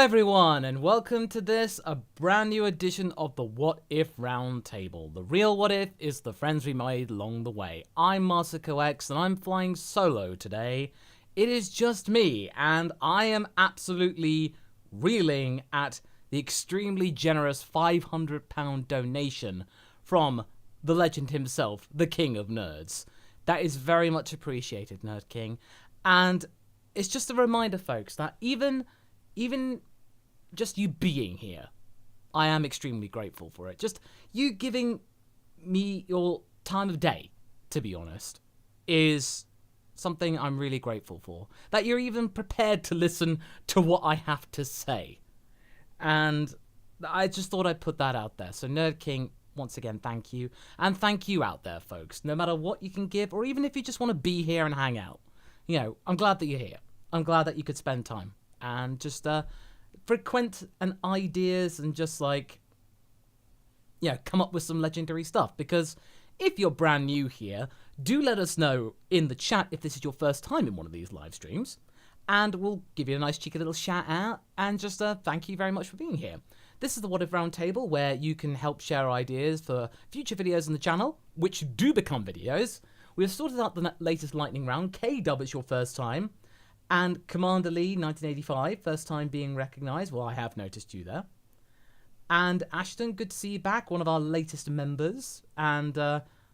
everyone, and welcome to a brand new edition of the What If Roundtable. The real what if is the friends we made along the way. I'm MasakoX, and I'm flying solo today. It is just me, and I am absolutely reeling at the extremely generous £500 donation from the legend himself, the King of Nerds. That is very much appreciated, Nerd King. And it's just a reminder, folks, that even just you being here, I am extremely grateful for it. Just you giving me your time of day, to be honest, is something I'm really grateful for. That you're even prepared to listen to what I have to say. And I just thought I'd put that out there. So Nerd King, once again, thank you. And thank you out there, folks. No matter what you can give, or even if you just want to be here and hang out. You know, I'm glad that you're here. I'm glad that you could spend time. And just frequent and ideas and just like, yeah, come up with some legendary stuff. Because if you're brand new here, do let us know in the chat if this is your first time in one of these live streams. And we'll give you a nice cheeky little shout out and just thank you very much for being here. This is the What If Roundtable, where you can help share ideas for future videos on the channel, which do become videos. We've sorted out the latest lightning round. K-Dub is your first time. And Commander Lee, 1985, first time being recognised. Well, I have noticed you there. And Ashton, good to see you back, one of our latest members. And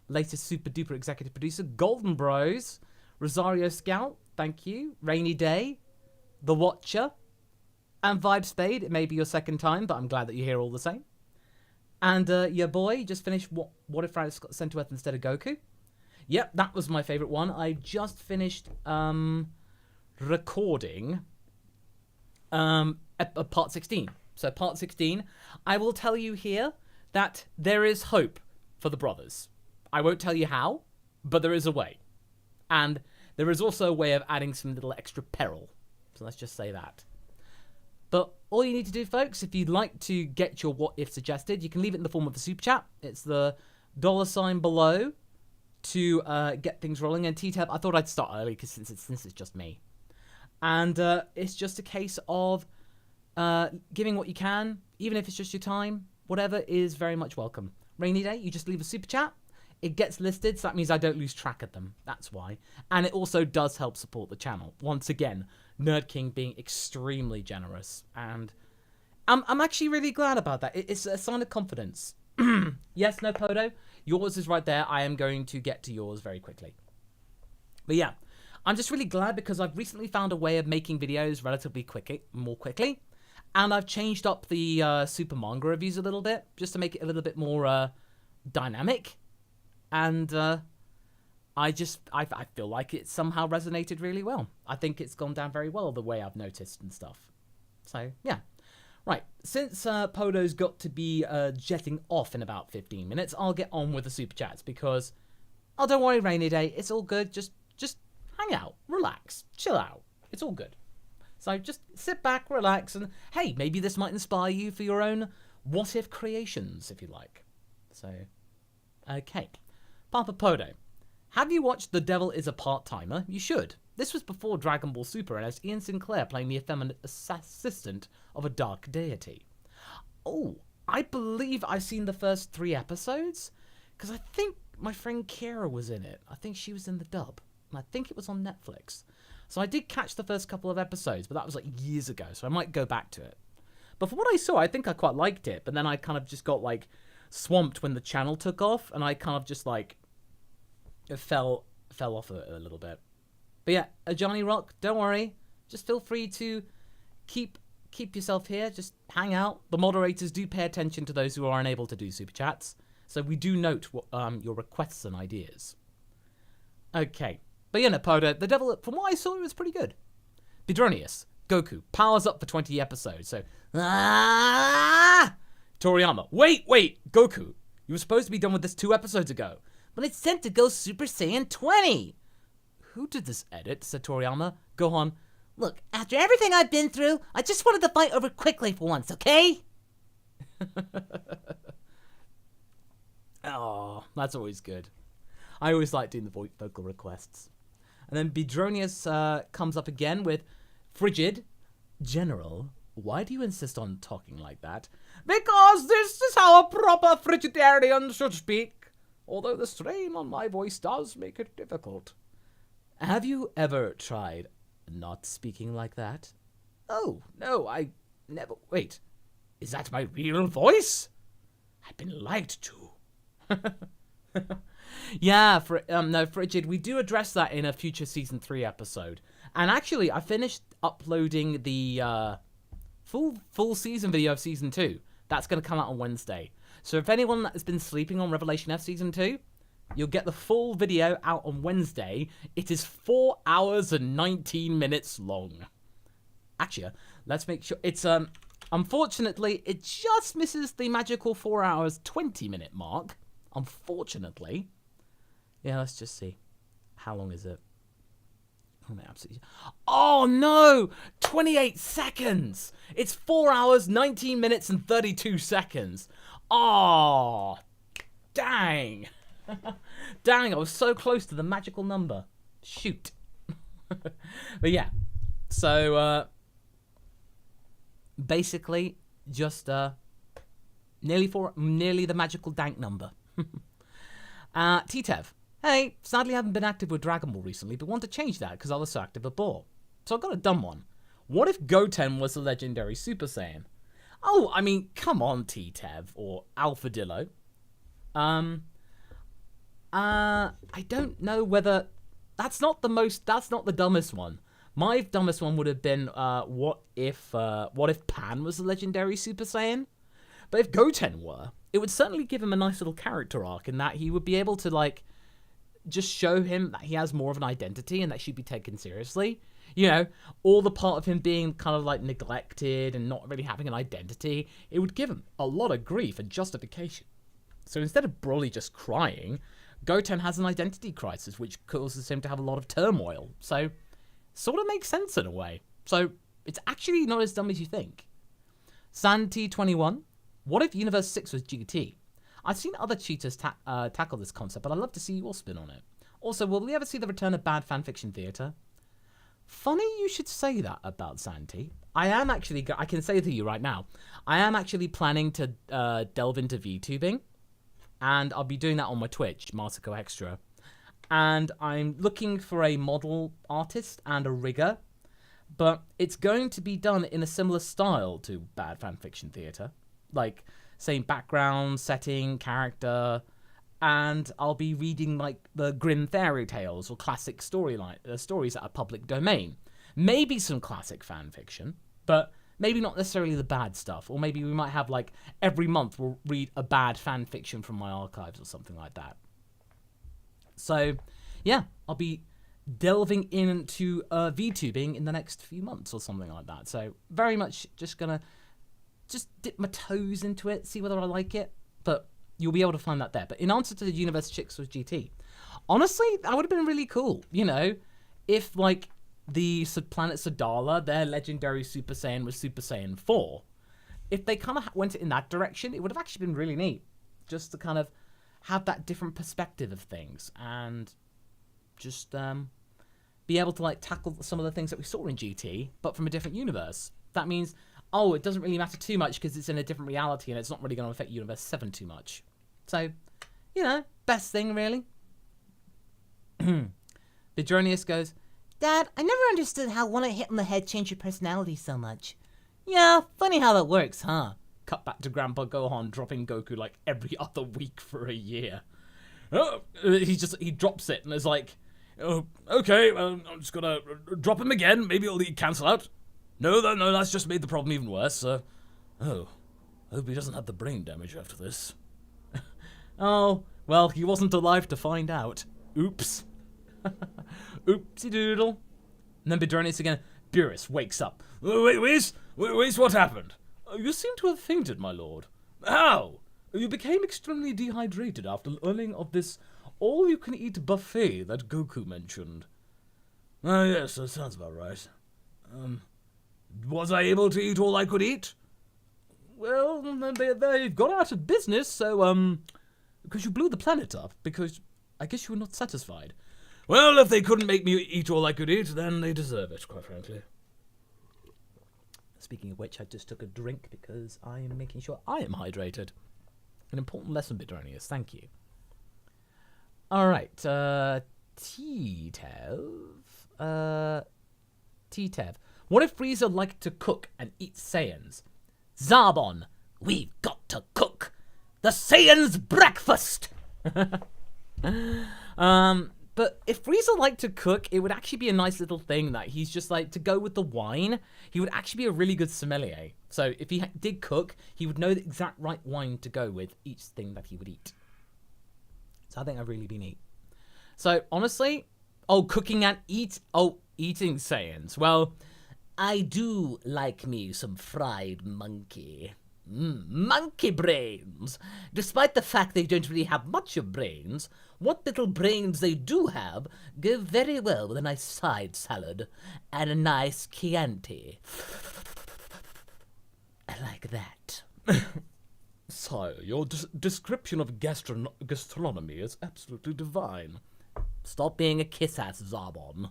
latest super duper executive producer, Golden Bros, Rosario Scout, thank you. Rainy Day, The Watcher, and Vibe Spade. It may be your second time, but I'm glad that you're here all the same. And your boy just finished What If Francis got sent to Earth instead of Goku? Yep, that was my favourite one. I just finished recording part 16. So part 16, I will tell you here that there is hope for the brothers. I won't tell you how, but there is a way. And there is also a way of adding some little extra peril. So let's just say that. But all you need to do, folks, if you'd like to get your what if suggested, you can leave it in the form of a super chat. It's the $ below to get things rolling. And T-Tab, I thought I'd start early because since it's just me. And it's just a case of giving what you can, even if it's just your time. Whatever is very much welcome. Rainy Day, you just leave a super chat. It gets listed, so that means I don't lose track of them. That's why. And it also does help support the channel. Once again, Nerd King being extremely generous. And I'm actually really glad about that. It's a sign of confidence. Yes, no Podo, yours is right there. I am going to get to yours very quickly. But yeah. I'm just really glad because I've recently found a way of making videos relatively more quickly. And I've changed up the super manga reviews a little bit, just to make it a little bit more dynamic. And I feel like it somehow resonated really well. I think it's gone down very well the way I've noticed and stuff. So, yeah. Right, since Podo's got to be jetting off in about 15 minutes, I'll get on with the super chats because, oh, don't worry, Rainy Day, it's all good. Just hang out, relax, chill out. It's all good. So just sit back, relax, and hey, maybe this might inspire you for your own what-if creations, if you like. So, okay. Papa Podo, have you watched The Devil is a Part-Timer? You should. This was before Dragon Ball Super and has Ian Sinclair playing the effeminate assistant of a dark deity. Oh, I believe I've seen the first 3 episodes, because I think my friend Kira was in it. I think she was in the dub. And I think it was on Netflix. So I did catch the first couple of episodes, but that was like years ago, so I might go back to it. But from what I saw, I think I quite liked it, but then I kind of just got like swamped when the channel took off, and I kind of just like fell off a little bit. But yeah, Johnny Rock, don't worry. Just feel free to keep yourself here, just hang out. The moderators do pay attention to those who are unable to do super chats, so we do note what, your requests and ideas. Okay. But yeah, Podo, The Devil, from what I saw, it was pretty good. Bidronius, Goku, powers up for 20 episodes, so... Toriyama, wait, Goku, you were supposed to be done with this 2 episodes ago, but it's sent to go Super Saiyan 20! Who did this edit, said Toriyama. Gohan, look, after everything I've been through, I just wanted the fight over quickly for once, okay? Oh, that's always good. I always like doing the vocal requests. And then Bidronius comes up again with Frigid, General, Why do you insist on talking like that? Because this is how a proper Frigidarian should speak, although the strain on my voice does make it difficult. Have you ever tried not speaking like that? Oh, no, I never... Wait, is that my real voice? I've been lied to. Yeah, no, Frigid, we do address that in a future Season 3 episode. And actually, I finished uploading the full season video of Season 2. That's going to come out on Wednesday. So if anyone has been sleeping on Revelation F Season 2, you'll get the full video out on Wednesday. It is 4 hours and 19 minutes long. Actually, let's make sure it's unfortunately it just misses the magical 4 hours 20-minute mark. Unfortunately. Yeah, let's just see. How long is it? Oh no! 28 seconds! It's 4 hours, 19 minutes, and 32 seconds. Oh, dang. Dang, I was so close to the magical number. Shoot. But yeah, so basically just nearly the magical dank number. T-Tev. Hey, sadly I haven't been active with Dragon Ball recently, but want to change that because I was so active before. So I've got a dumb one. What if Goten was a legendary Super Saiyan? Oh, I mean, come on, T-Tev, or Alphadillo. I don't know whether... That's not the dumbest one. My dumbest one would have been, what if Pan was a legendary Super Saiyan? But if Goten were, it would certainly give him a nice little character arc in that he would be able to, like, just show him that he has more of an identity and that should be taken seriously. You know, all the part of him being kind of, like, neglected and not really having an identity, it would give him a lot of grief and justification. So instead of Broly just crying, Goten has an identity crisis, which causes him to have a lot of turmoil. So, sort of makes sense in a way. So, it's actually not as dumb as you think. Santi21. What if Universe 6 was GT? I've seen other cheaters tackle this concept, but I'd love to see your spin on it. Also, will we ever see the return of bad fanfiction theatre? Funny you should say that about Santi. I am actually, I can say to you right now, I am actually planning to delve into VTubing. And I'll be doing that on my Twitch, MasakoX. And I'm looking for a model artist and a rigger. But it's going to be done in a similar style to bad fanfiction theatre. Like, same background, setting, character. And I'll be reading, like, the grim fairy tales or classic stories that are public domain. Maybe some classic fanfiction, but maybe not necessarily the bad stuff. Or maybe we might have, like, every month we'll read a bad fan fiction from my archives or something like that. So, yeah, I'll be delving into VTubing in the next few months or something like that. So, very much just gonna dip my toes into it, see whether I like it. But you'll be able to find that there. But in answer to the Universe 6 was GT, honestly, that would have been really cool. You know, if, like, the planet Sadala, their legendary Super Saiyan was Super Saiyan 4. If they kind of went in that direction, it would have actually been really neat. Just to kind of have that different perspective of things. And just be able to, like, tackle some of the things that we saw in GT, but from a different universe. That means, oh, it doesn't really matter too much because it's in a different reality and it's not really going to affect Universe 7 too much. So, you know, best thing, really. Vidronius goes, Dad, I never understood how one hit on the head changed your personality so much. Yeah, funny how that works, huh? Cut back to Grandpa Gohan dropping Goku like every other week for a year. Oh, he drops it and is like, oh, okay, I'm just gonna drop him again. Maybe it'll cancel out. No, that's just made the problem even worse. Oh, hope he doesn't have the brain damage after this. Oh, well, he wasn't alive to find out. Oops. Oopsie doodle. And then Bidronius again. Beerus wakes up. Wait, what happened? You seem to have fainted, my lord. How? You became extremely dehydrated after learning of this all-you-can-eat buffet that Goku mentioned. Ah, yes, that sounds about right. Was I able to eat all I could eat? Well, they've gone out of business, so, because you blew the planet up, because I guess you were not satisfied. Well, if they couldn't make me eat all I could eat, then they deserve it, quite frankly. Speaking of which, I just took a drink because I am making sure I am hydrated. An important lesson, Bidronius. Thank you. All right. T-Tev. What if Frieza liked to cook and eat Saiyans? Zarbon, we've got to cook the Saiyans' breakfast. But if Frieza liked to cook, it would actually be a nice little thing that he's just like, to go with the wine, he would actually be a really good sommelier. So if he did cook, he would know the exact right wine to go with each thing that he would eat. So I think that'd really be neat. So honestly, eating Saiyans. Well, I do like me some fried monkey. Monkey brains. Despite the fact they don't really have much of brains, what little brains they do have go very well with a nice side salad and a nice Chianti. I like that. Sire, your description of gastronomy is absolutely divine. Stop being a kiss-ass, Zarbon.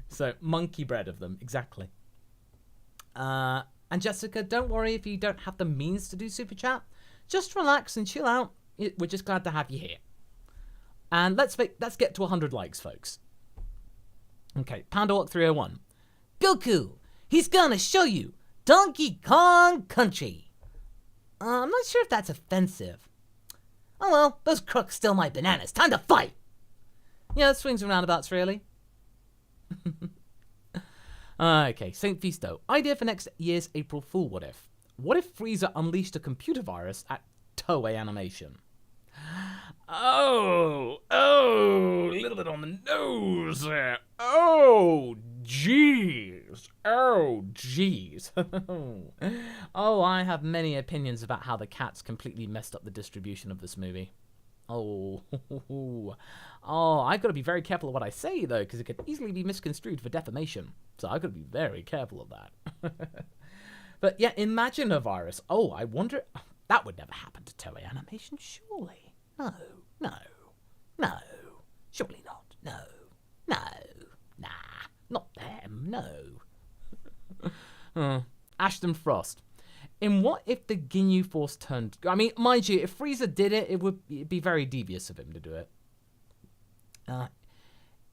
So, monkey bread of them, exactly. And Jessica, don't worry if you don't have the means to do Super Chat. Just relax and chill out. We're just glad to have you here. And let's get to 100 likes, folks. Okay, PandaWalk 301. Goku, he's gonna show you Donkey Kong Country. I'm not sure if that's offensive. Oh well, those crooks stole my bananas. Time to fight! Yeah, it swings and roundabouts, really. Okay, Saint Fisto. Idea for next year's April Fool what if? What if Frieza unleashed a computer virus at Toei Animation? Oh, a little bit on the nose there. Oh, jeez. Oh, I have many opinions about how the cats completely messed up the distribution of this movie. Oh, I've got to be very careful of what I say, though, because it could easily be misconstrued for defamation. So I've got to be very careful of that. But yeah, imagine a virus. Oh, I wonder... That would never happen to Toei Animation, surely. No. Surely not. No. Nah. Not them, no. Ashton Frost. In what if the Ginyu Force turned... I mean, mind you, if Frieza did it, it'd be very devious of him to do it.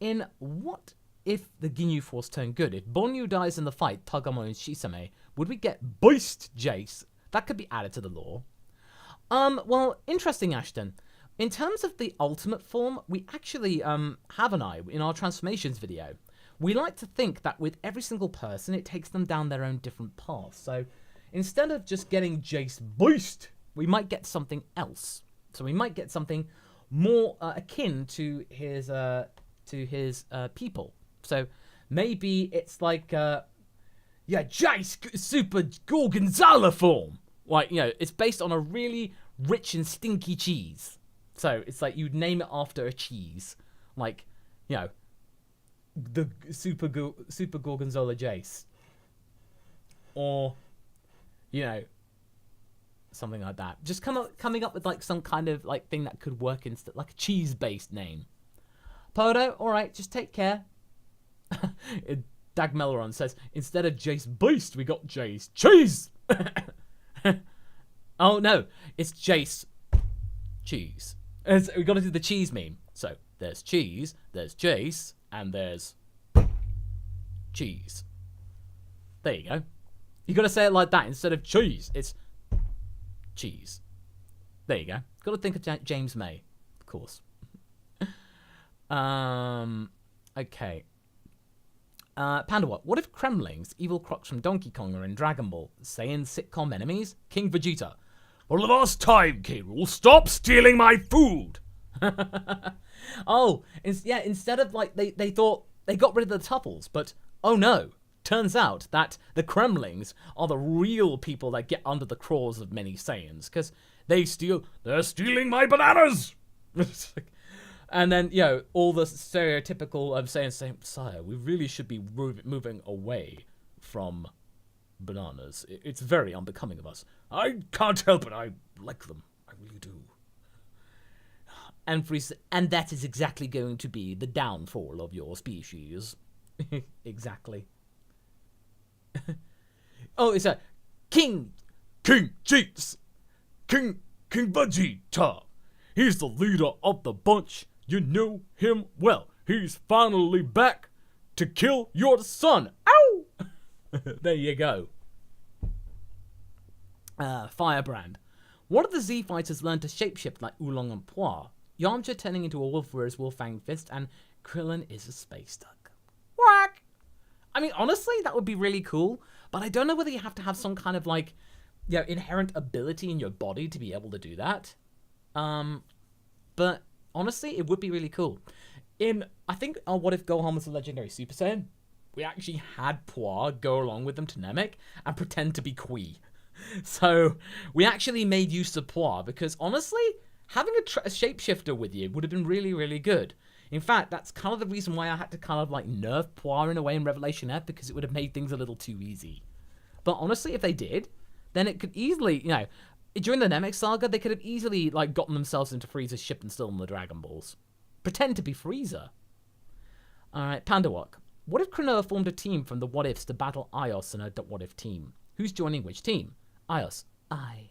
In what if the Ginyu Force turned good? If Bonyu dies in the fight, Tagamo and Shisame, would we get Beast Jace? That could be added to the lore. Well, interesting, Ashton. In terms of the ultimate form, we actually have an eye in our transformations video. We like to think that with every single person, it takes them down their own different path. So instead of just getting Jace Beast, we might get something else. So we might get something more akin to his people. So maybe it's like, Jace Super Gorgonzola form. Like, it's based on a really rich and stinky cheese. So it's like you'd name it after a cheese. Like, the Super Gorgonzola Jace. Or, something like that. Just coming up with like some kind of like thing that could work instead, like a cheese-based name. Podo, alright, just take care. Dag Melron says, instead of Jace Beast, we got Jace Cheese! Oh no, it's Jace Cheese. We got to do the cheese meme. So there's cheese, there's Jace, and there's cheese. There you go. You got to say it like that instead of cheese. It's cheese. There you go. Got to think of James May, of course. Okay. Pandawat, what if Kremlings, evil crocs from Donkey Kong, are in Dragon Ball, Saiyan sitcom enemies? King Vegeta. For the last time, K. Rool, stop stealing my food! Oh, instead of like, they thought they got rid of the Tupples, but oh no. Turns out that the Kremlings are the real people that get under the claws of many Saiyans, because they're stealing my bananas! And then, all the stereotypical of saying, Sire, we really should be moving away from bananas. It's very unbecoming of us. I can't help it. I like them. I really do. And that is exactly going to be the downfall of your species. Exactly. Oh, it's a King Cheats! King Vegeta! He's the leader of the bunch. You know him well. He's finally back to kill your son. Ow! There you go. Firebrand. One of the Z fighters learned to shapeshift like Oolong and Poir. Yamcha turning into a wolf wears Wolfang Fist, and Krillin is a space duck. Whack! I mean, honestly, that would be really cool, but I don't know whether you have to have some kind of, like, you know, inherent ability in your body to be able to do that. But honestly, it would be really cool. I think, What If Gohan was a legendary Super Saiyan? We actually had Poir go along with them to Namek and pretend to be Kui. So we actually made use of Poir because honestly, having a shapeshifter with you would have been really, really good. In fact, that's kind of the reason why I had to kind of like nerf Poir in a way in Revelation F, because it would have made things a little too easy. But honestly, if they did, then it could easily, you know, during the Namek saga, they could have easily like gotten themselves into Frieza's ship and stolen the Dragon Balls. Pretend to be Frieza. Alright, Pandawok. What if Krinoa formed a team from the What Ifs to battle Ios and a What If team? Who's joining which team? Ios. I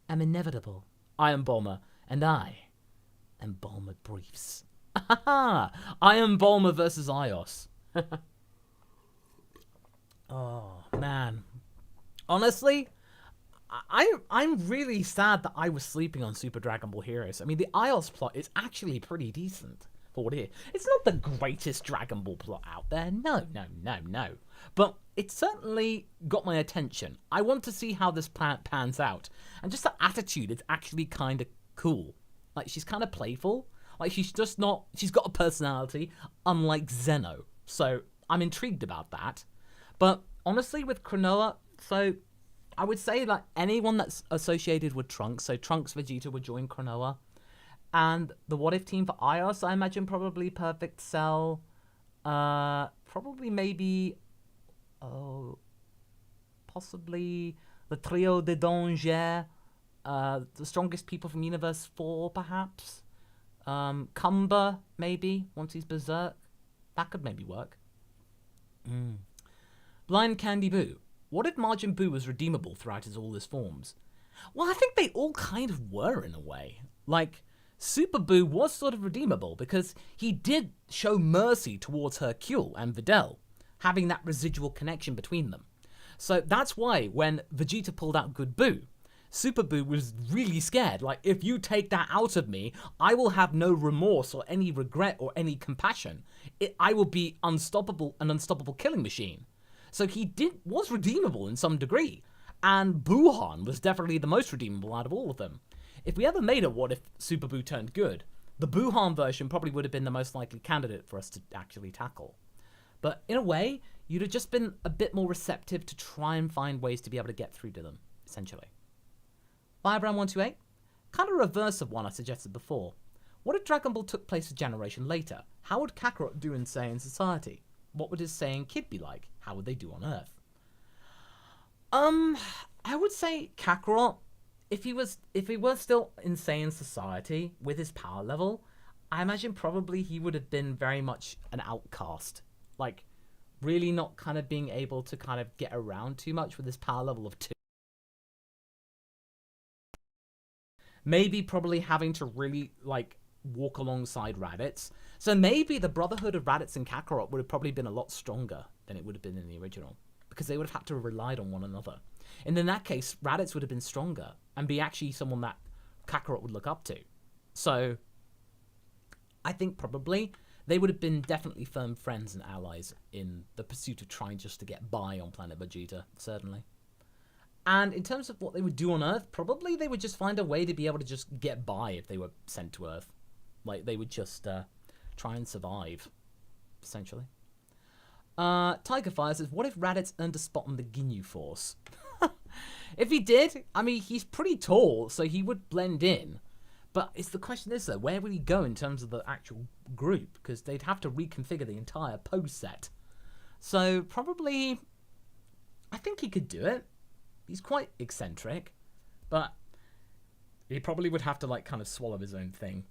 am inevitable. Iron Bulma. And I am Bulma Briefs. Iron Bulma versus Ios. Oh, man. Honestly, I'm really sad that I was sleeping on Super Dragon Ball Heroes. I mean, the Ios plot is actually pretty decent for what it is. It's not the greatest Dragon Ball plot out there. No. But it certainly got my attention. I want to see how this planet pans out. And just the attitude is actually kind of cool. Like, she's kind of playful. Like, she's got a personality, unlike Zeno. So, I'm intrigued about that. But, honestly, with Krinoa, so, I would say, like, anyone that's associated with Trunks, so Trunks, Vegeta would join Krinoa. And the What If team for Ios, I imagine probably Perfect Cell. Probably maybe, possibly the Trio de Danger. The strongest people from Universe 4, perhaps. Cumber, maybe, once he's berserk. That could maybe work. Blind Candy Boo. What if Majin Buu was redeemable throughout all his forms? Well, I think they all kind of were in a way. Like, Super Buu was sort of redeemable because he did show mercy towards Hercule and Videl, having that residual connection between them. So that's why when Vegeta pulled out Good Buu, Super Buu was really scared. Like, if you take that out of me, I will have no remorse or any regret or any compassion. I will be unstoppable, an unstoppable killing machine. So he was redeemable in some degree. And Buuhan was definitely the most redeemable out of all of them. If we ever made a What If Super Buu turned good, the Buuhan version probably would have been the most likely candidate for us to actually tackle. But in a way, you'd have just been a bit more receptive to try and find ways to be able to get through to them, essentially. Firebrand128, kind of reverse of one I suggested before. What if Dragon Ball took place a generation later? How would Kakarot do in Saiyan society? What would his Saiyan kid be like? How would they do on Earth? I would say Kakarot, if he were still in Saiyan society with his power level, I imagine probably he would have been very much an outcast. Like, really not kind of being able to kind of get around too much with his power level of 2. Maybe probably having to really, like, walk alongside Raditz. So maybe the Brotherhood of Raditz and Kakarot would have probably been a lot stronger than it would have been in the original, because they would have had to have relied on one another. And in that case, Raditz would have been stronger and be actually someone that Kakarot would look up to. So I think probably they would have been definitely firm friends and allies in the pursuit of trying just to get by on Planet Vegeta, certainly. And in terms of what they would do on Earth, probably they would just find a way to be able to just get by if they were sent to Earth. Like, they would just try and survive, essentially. Tiger Fire says, what if Raditz earned a spot on the Ginyu Force? If he did, I mean, he's pretty tall, so he would blend in. But the question is, though, where would he go in terms of the actual group? Because they'd have to reconfigure the entire pose set. So, probably, I think he could do it. He's quite eccentric, but he probably would have to, like, kind of swallow his own thing.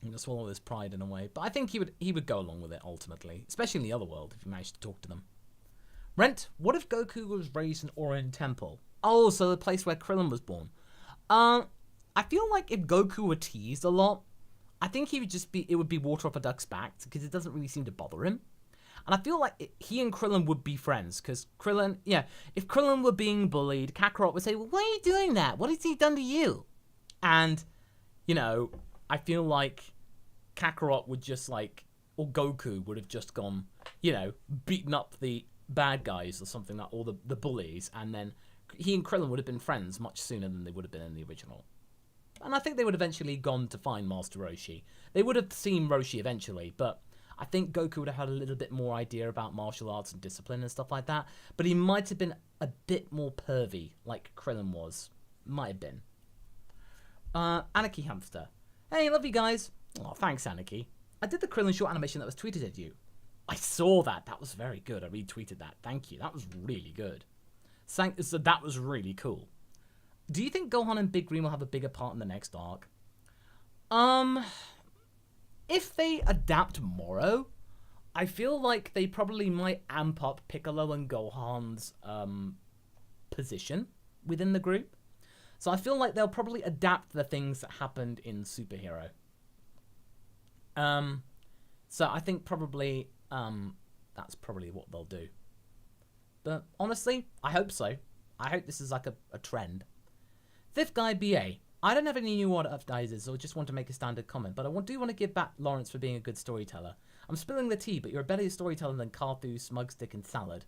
You know, swallow his pride in a way. But I think he would go along with it, ultimately. Especially in the other world, if he managed to talk to them. Rent, what if Goku was raised in Orin Temple? Oh, so the place where Krillin was born. I feel like if Goku were teased a lot, I think it would be water off a duck's back because it doesn't really seem to bother him. And I feel like he and Krillin would be friends because Krillin, if Krillin were being bullied, Kakarot would say, well, why are you doing that? What has he done to you? And, I feel like Kakarot would just or Goku would have just gone, beaten up the bad guys or something like, or the bullies, and then he and Krillin would have been friends much sooner than they would have been in the original. And I think they would have eventually gone to find Master Roshi. They would have seen Roshi eventually, but I think Goku would have had a little bit more idea about martial arts and discipline and stuff like that. But he might have been a bit more pervy, like Krillin was. Might have been. Anarchy Hamster. Hey, love you guys. Oh, thanks, Anarchy. I did the Krillin short animation that was tweeted at you. I saw that. That was very good. I retweeted that. Thank you. That was really good. So that was really cool. Do you think Gohan and Big Green will have a bigger part in the next arc? If they adapt Moro, I feel like they probably might amp up Piccolo and Gohan's position within the group. So I feel like they'll probably adapt the things that happened in Superhero. So I think probably that's probably what they'll do. But honestly, I hope so. I hope this is like a trend. Fifth Guy BA. I don't have any new advertisers or just want to make a standard comment, but I do want to give back Lawrence for being a good storyteller. I'm spilling the tea, but you're a better storyteller than Carthu, Smugstick, and Salad.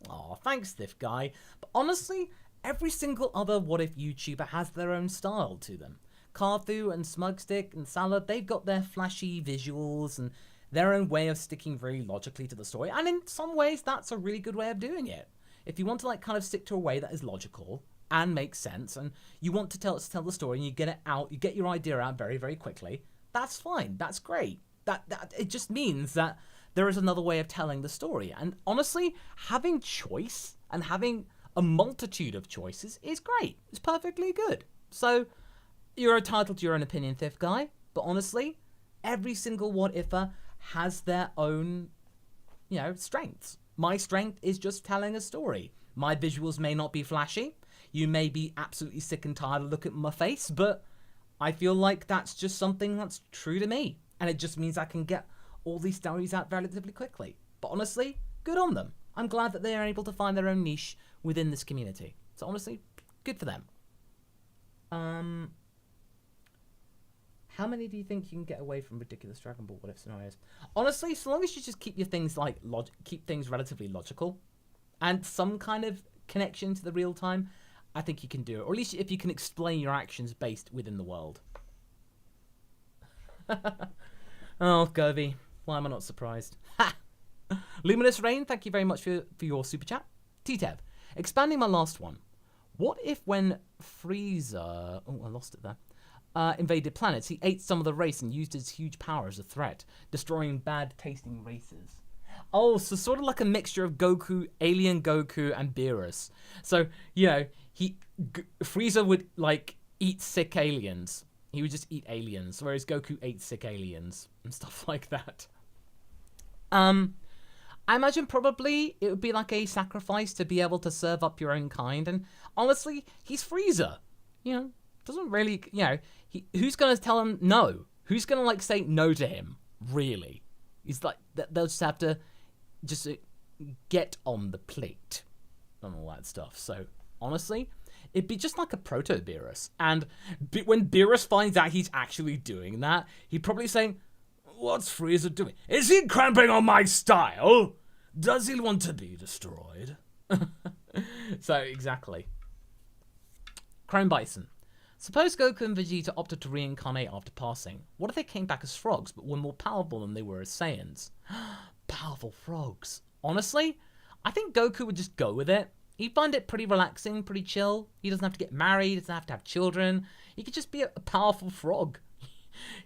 Aw, thanks, Fifth Guy. But honestly, every single other What If YouTuber has their own style to them. Carthu and Smugstick and Salad, they've got their flashy visuals and their own way of sticking very logically to the story. And in some ways, that's a really good way of doing it. If you want to kind of stick to a way that is logical and makes sense, and you want to tell the story and you get it out, you get your idea out very, very quickly, that's fine. That's great. That it just means that there is another way of telling the story. And honestly, having choice and having a multitude of choices is great. It's perfectly good. So you're entitled to your own opinion, Fifth Guy. But honestly, every single What Ifer has their own, strengths. My strength is just telling a story. My visuals may not be flashy. You may be absolutely sick and tired of looking at my face, but I feel like that's just something that's true to me. And it just means I can get all these stories out relatively quickly. But honestly, good on them. I'm glad that they are able to find their own niche within this community. So honestly, good for them. How many do you think you can get away from ridiculous Dragon Ball What If scenarios? Honestly, so long as you just keep your things keep things relatively logical and some kind of connection to the real time, I think you can do it. Or at least if you can explain your actions based within the world. Oh, Gervy. Why am I not surprised? Ha! Luminous Rain, thank you very much for your super chat. T-Tev, expanding my last one. What if when Frieza... Oh, I lost it there. Invaded planets, he ate some of the race and used his huge power as a threat, destroying bad-tasting races. Oh, so sort of like a mixture of Goku, Alien Goku, and Beerus. So, Frieza would, eat sick aliens. He would just eat aliens, whereas Goku ate sick aliens and stuff like that. I imagine probably it would be like a sacrifice to be able to serve up your own kind. And honestly, he's Frieza. Doesn't really, who's going to tell him no? Who's going to, say no to him, really? He's they'll just have to just get on the plate and all that stuff. So, honestly, it'd be just like a proto-Beerus. And when Beerus finds out he's actually doing that, he'd probably say, what's Frieza doing? Is he cramping on my style? Does he want to be destroyed? So, exactly. Chrome Bison. Suppose Goku and Vegeta opted to reincarnate after passing. What if they came back as frogs, but were more powerful than they were as Saiyans? Powerful frogs. Honestly, I think Goku would just go with it. He'd find it pretty relaxing, pretty chill. He doesn't have to get married, he doesn't have to have children. He could just be a powerful frog.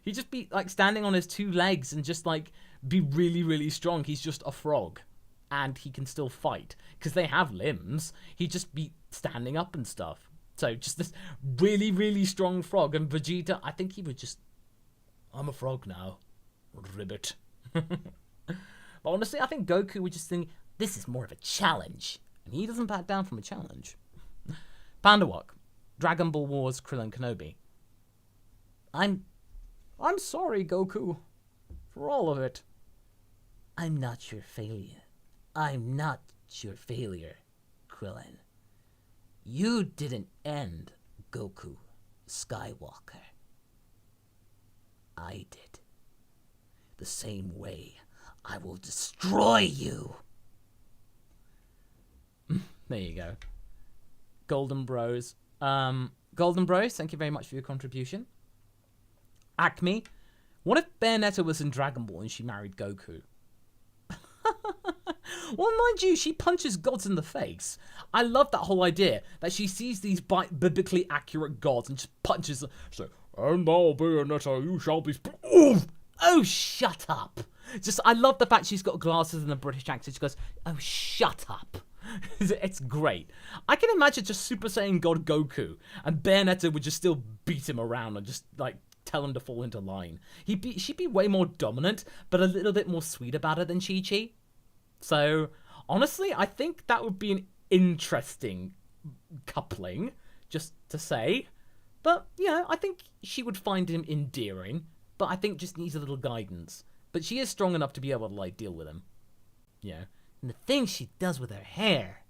He'd just be, standing on his two legs and just, be really, really strong. He's just a frog. And he can still fight. Because they have limbs. He'd just be standing up and stuff. So, just this really, really strong frog. And Vegeta, I think he would just... I'm a frog now. Ribbit. But honestly, I think Goku would just think, This is more of a challenge. And he doesn't back down from a challenge. Pandawok, Dragon Ball Wars, Krillin Kenobi. I'm sorry, Goku, for all of it. I'm not your failure. I'm not your failure, Krillin. You didn't end Goku Skywalker. I did. The same way I will destroy you. There you go. Golden Bros. Golden Bros, thank you very much for your contribution. Acme, what if Bayonetta was in Dragon Ball and she married Goku? Well, mind you, she punches gods in the face. I love that whole idea that she sees these biblically accurate gods and just punches them. So, and now, Bayonetta, you shall be... Oof! Oh, shut up. I love the fact she's got glasses and a British accent. She goes, oh, shut up. It's great. I can imagine just Super Saiyan God Goku and Bayonetta would just still beat him around and just, like, tell him to fall into line. She'd be way more dominant, but a little bit more sweet about it than Chi-Chi. So, honestly, I think that would be an interesting coupling, just to say. But, yeah, I think she would find him endearing, but I think just needs a little guidance. But she is strong enough to be able to, like, deal with him. Yeah. And the things she does with her hair.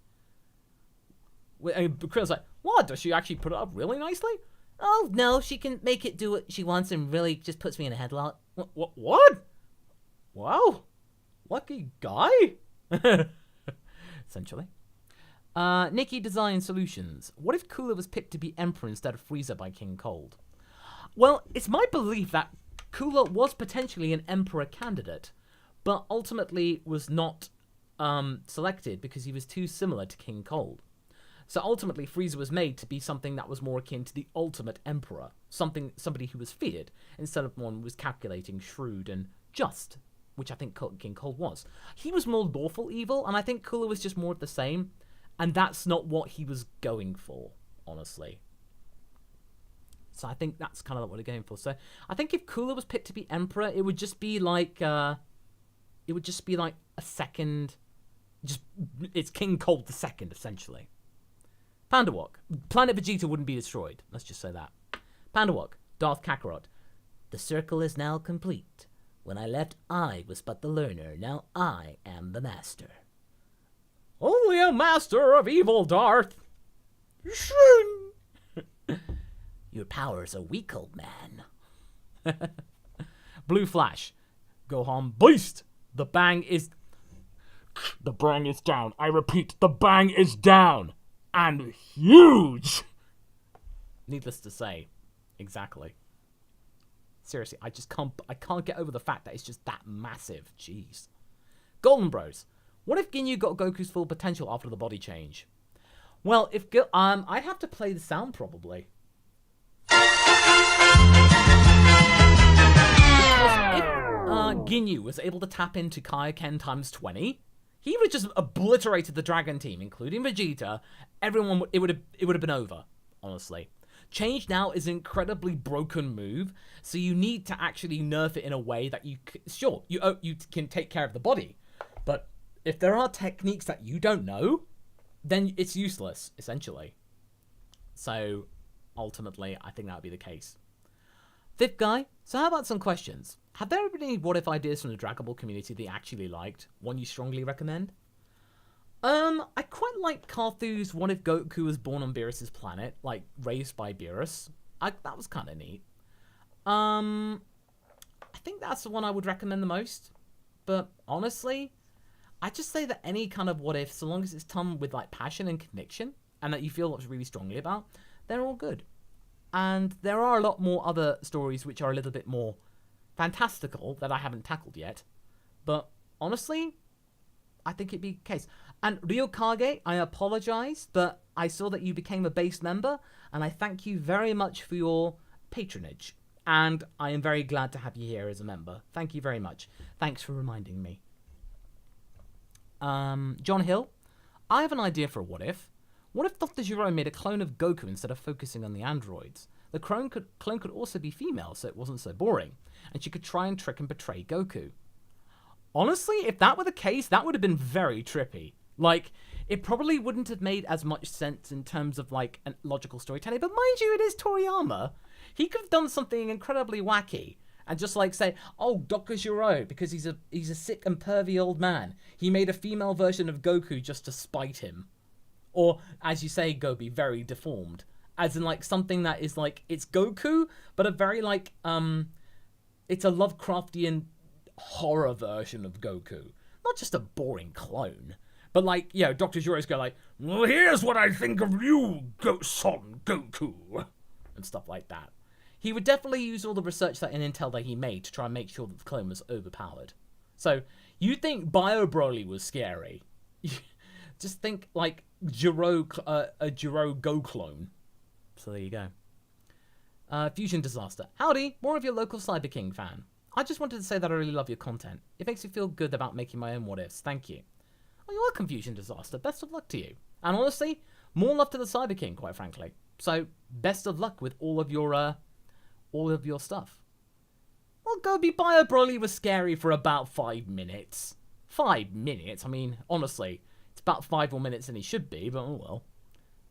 Krill's like, what? Does she actually put it up really nicely? Oh, no, she can make it do what she wants and really just puts me in a headlock. What? Wow. Lucky guy? Essentially. Nikki Design Solutions. What if Cooler was picked to be Emperor instead of Frieza by King Cold? Well, it's my belief that Cooler was potentially an Emperor candidate, but ultimately was not selected because he was too similar to King Cold. So ultimately, Frieza was made to be something that was more akin to the ultimate Emperor, somebody who was feared, instead of one who was calculating, shrewd, and just, which I think King Cold was. He was more lawful evil, and I think Cooler was just more of the same, and that's not what he was going for, honestly. So I think that's kind of what they're going for. So I think if Cooler was picked to be Emperor, it would just be like, a second, it's King Cold II, essentially. Pandawok, Planet Vegeta wouldn't be destroyed. Let's just say that. Pandawok, Darth Kakarot. The circle is now complete. When I left, I was but the learner. Now I am the master. Only a master of evil, Darth. Your powers are weak, old man. Blue Flash, Gohan Beast. The bang is down. I repeat, the bang is down. And huge! Needless to say. Exactly. Seriously, I can't get over the fact that it's just that massive. Jeez. Golden Bros. What if Ginyu got Goku's full potential after the body change? Well, I'd have to play the sound probably. Because if Ginyu was able to tap into Kaioken times 20, he would have just obliterated the Dragon team, including Vegeta. Everyone, it would have been over, honestly. Change Now is an incredibly broken move, so you need to actually nerf it in a way that you can take care of the body. But if there are techniques that you don't know, then it's useless, essentially. So, ultimately, I think that would be the case. Fifth guy, so how about some questions? Have there been any what-if ideas from the Dragon Ball community that you actually liked? One you strongly recommend? I quite like Carthu's what if Goku was born on Beerus's planet, like, raised by Beerus. That was kind of neat. I think that's the one I would recommend the most. But, honestly, I'd just say that any kind of what if, so long as it's done with, like, passion and conviction, and that you feel really strongly about, they're all good. And there are a lot more other stories which are a little bit more fantastical that I haven't tackled yet. But honestly, I think it'd be the case. And Ryokage, I apologize, but I saw that you became a base member, and I thank you very much for your patronage. And I am very glad to have you here as a member. Thank you very much. Thanks for reminding me. John Hill, I have an idea for a what if. What if Dr. Gero made a clone of Goku instead of focusing on the androids? The clone could also be female, so it wasn't so boring, and she could try and trick and betray Goku. Honestly, if that were the case, that would have been very trippy. Like, it probably wouldn't have made as much sense in terms of, like, a logical storytelling. But mind you, it is Toriyama. He could have done something incredibly wacky and just, like, say, oh, Dr. Giro, because he's a sick and pervy old man. He made a female version of Goku just to spite him. Or, as you say, Gobi, very deformed. As in, like, something that is, like, it's Goku, but a very, like, it's a Lovecraftian horror version of Goku. Not just a boring clone. But, like, you know, Dr. Jiro's go like, well, here's what I think of you, Son Goku. And stuff like that. He would definitely use all the research that and intel that he made to try and make sure that the clone was overpowered. So, you think Bio Broly was scary. Just think, like, a Jiro Go clone. So there you go. Fusion Disaster. Howdy, more of your local Cyber King fan. I just wanted to say that I really love your content. It makes me feel good about making my own what-ifs. Thank you. Oh, you're welcome, Fusion Disaster. Best of luck to you. And honestly, more love to the Cyber King, quite frankly. So, best of luck with all of your stuff. Well, Gobi Bio Broly was scary for about 5 minutes. 5 minutes? I mean, honestly, it's about 5 more minutes than he should be, but oh well.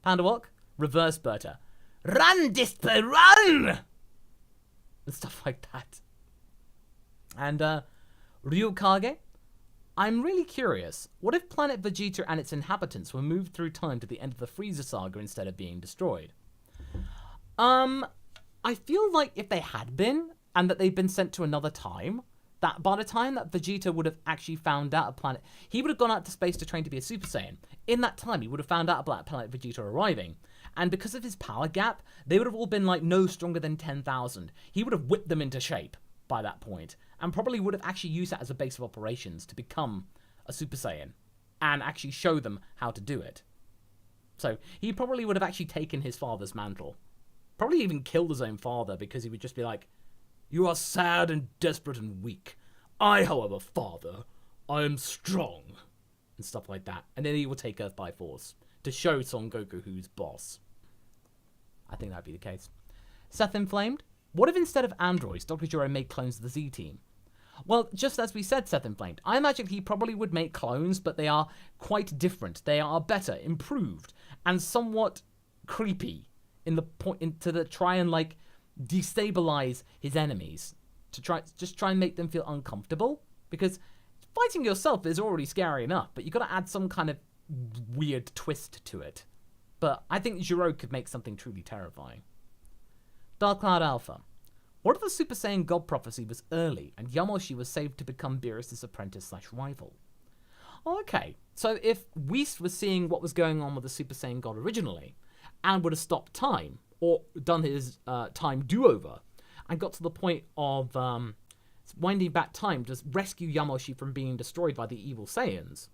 Panda Walk, Reverse Berta. Run, Disper, run! And stuff like that. And, Ryukage, I'm really curious. What if planet Vegeta and its inhabitants were moved through time to the end of the Frieza saga instead of being destroyed? I feel like if they had been, and that they'd been sent to another time, that by the time that Vegeta would have actually found out a planet, he would have gone out to space to train to be a Super Saiyan. In that time, he would have found out about planet Vegeta arriving. And because of his power gap, they would have all been like no stronger than 10,000. He would have whipped them into shape by that point, and probably would have actually used that as a base of operations to become a Super Saiyan and actually show them how to do it. So he probably would have actually taken his father's mantle. Probably even killed his own father, because he would just be like, you are sad and desperate and weak. I, however, father, I am strong. And stuff like that. And then he will take Earth by force to show Son Goku who's boss. I think that'd be the case. Seth Inflamed. What if instead of androids, Dr. Jiro made clones of the Z-Team? Well, just as we said, Seth Inflamed, I imagine he probably would make clones, but they are quite different. They are better, improved, and somewhat creepy in the point to try and like destabilize his enemies, to try and make them feel uncomfortable, because fighting yourself is already scary enough, but you got to add some kind of weird twist to it. But I think Jiro could make something truly terrifying. Dark Cloud Alpha. What if the Super Saiyan God prophecy was early and Yamoshi was saved to become Beerus' apprentice/rival? Okay, so if Whis was seeing what was going on with the Super Saiyan God originally and would have stopped time or done his time do-over and got to the point of winding back time to rescue Yamoshi from being destroyed by the evil Saiyans,